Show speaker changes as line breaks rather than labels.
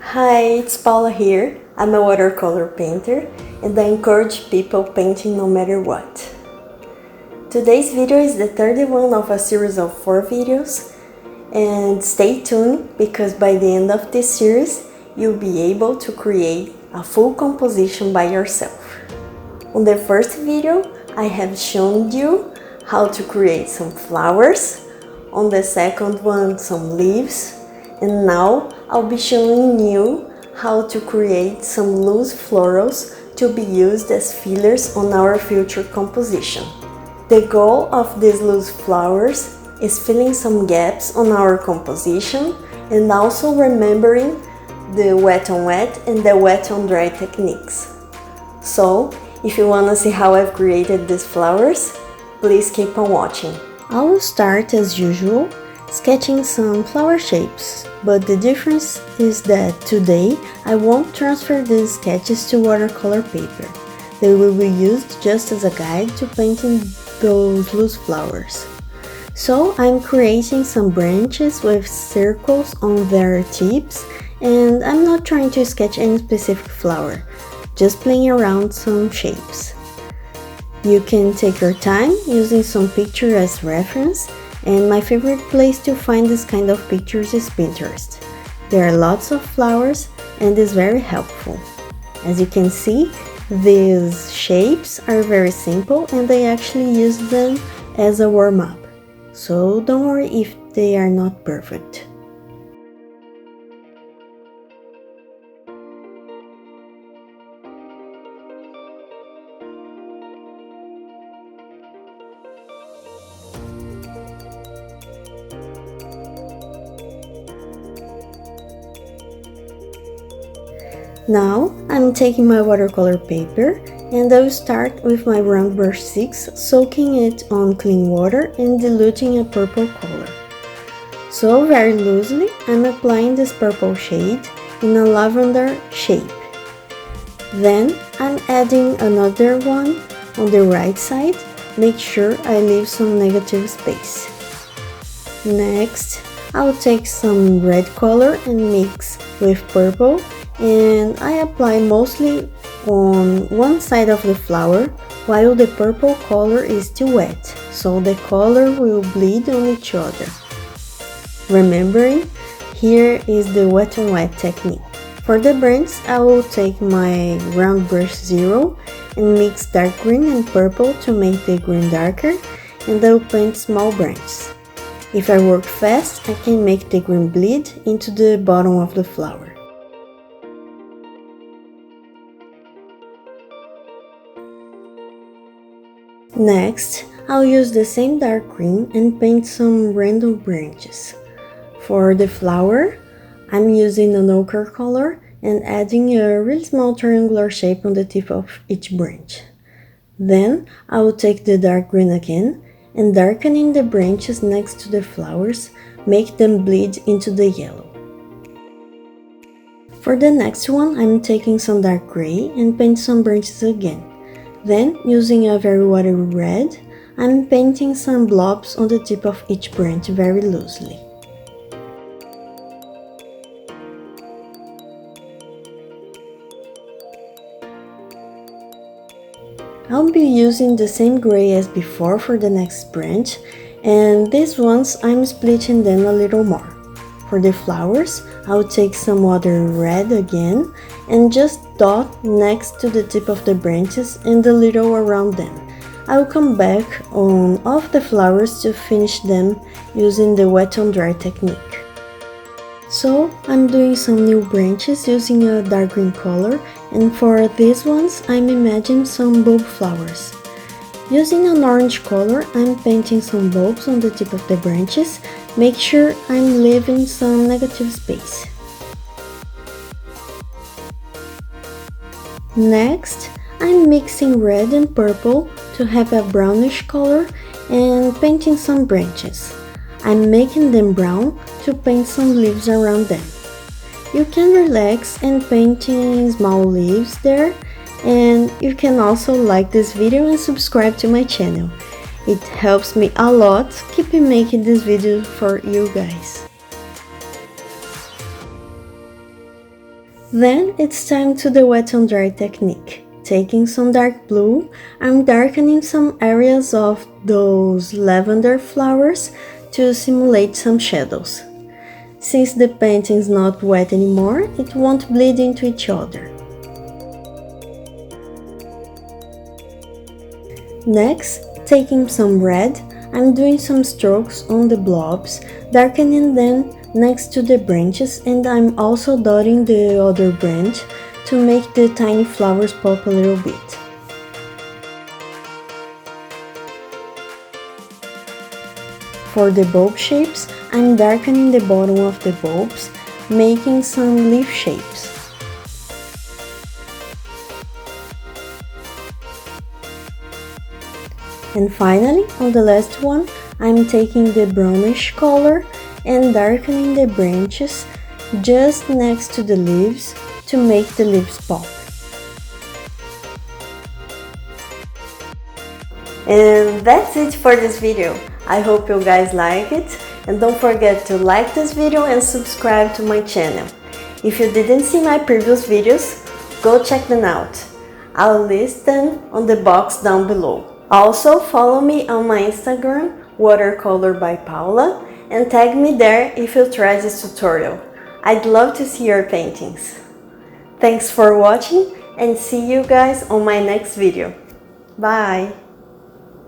Hi, it's Paula here. I'm a watercolor painter and I encourage people painting no matter what. Today's video is the third one of a series of 4 videos, and stay tuned because by the end of this series you'll be able to create a full composition by yourself. On the first video I have shown you how to create some flowers, on the second one some leaves, and now I'll be showing you how to create some loose florals to be used as fillers on our future composition. The goal of these loose flowers is filling some gaps on our composition and also remembering the wet on wet and the wet on dry techniques. So, if you want to see how I've created these flowers, please keep on watching. I will start as usual sketching some flower shapes, but the difference is that today I won't transfer these sketches to watercolor paper. They will be used just as a guide to painting those loose flowers. So I'm creating some branches with circles on their tips, and I'm not trying to sketch any specific flower, just playing around some shapes. You can take your time using some picture as reference, and my favorite place to find this kind of pictures is Pinterest. There are lots of flowers and it's very helpful. As you can see, these shapes are very simple and I actually use them as a warm-up. So don't worry if they are not perfect. Now I'm taking my watercolor paper and I will start with my round brush 6, soaking it on clean water and diluting a purple color. So very loosely I'm applying this purple shade in a lavender shape. Then I'm adding another one on the right side. Make sure I leave some negative space. Next I'll take some red color and mix with purple, and I apply mostly on one side of the flower while the purple color is still wet, so the color will bleed on each other. Remembering, here is the wet on wet technique. For the branch, I will take my round brush 0 and mix dark green and purple to make the green darker, and I will paint small branches. If I work fast, I can make the green bleed into the bottom of the flower. Next, I'll use the same dark green and paint some random branches. For the flower, I'm using an ochre color and adding a really small triangular shape on the tip of each branch. Then, I will take the dark green again and darkening the branches next to the flowers, make them bleed into the yellow. For the next one, I'm taking some dark gray and paint some branches again. Then, using a very watery red, I'm painting some blobs on the tip of each branch very loosely. I'll be using the same gray as before for the next branch, and these ones I'm splitting them a little more. For the flowers, I'll take some watery red again and just dot next to the tip of the branches and a little around them. I'll come back on all of the flowers to finish them using the wet on dry technique. So I'm doing some new branches using a dark green color, and for these ones I'm imagining some bulb flowers. Using an orange color, I'm painting some bulbs on the tip of the branches. Make sure I'm leaving some negative space. Next, I'm mixing red and purple to have a brownish color and painting some branches. I'm making them brown to paint some leaves around them. You can relax and painting small leaves there, and you can also like this video and subscribe to my channel. It helps me a lot keeping making this video for you guys. Then it's time to the wet on dry technique. Taking some dark blue, I'm darkening some areas of those lavender flowers to simulate some shadows. Since the painting is not wet anymore, it won't bleed into each other. Next, taking some red, I'm doing some strokes on the blobs, darkening them next to the branches, and I'm also dotting the other branch to make the tiny flowers pop a little bit. For the bulb shapes, I'm darkening the bottom of the bulbs, making some leaf shapes. And finally, on the last one, I'm taking the brownish color and darkening the branches just next to the leaves to make the leaves pop. And that's it for this video. I hope you guys like it, and don't forget to like this video and subscribe to my channel. If you didn't see my previous videos, go check them out. I'll list them on the box down below. Also, follow me on my Instagram, Watercolor by Paula, and tag me there if you try this tutorial. I'd love to see your paintings. Thanks for watching, and see you guys on my next video. Bye!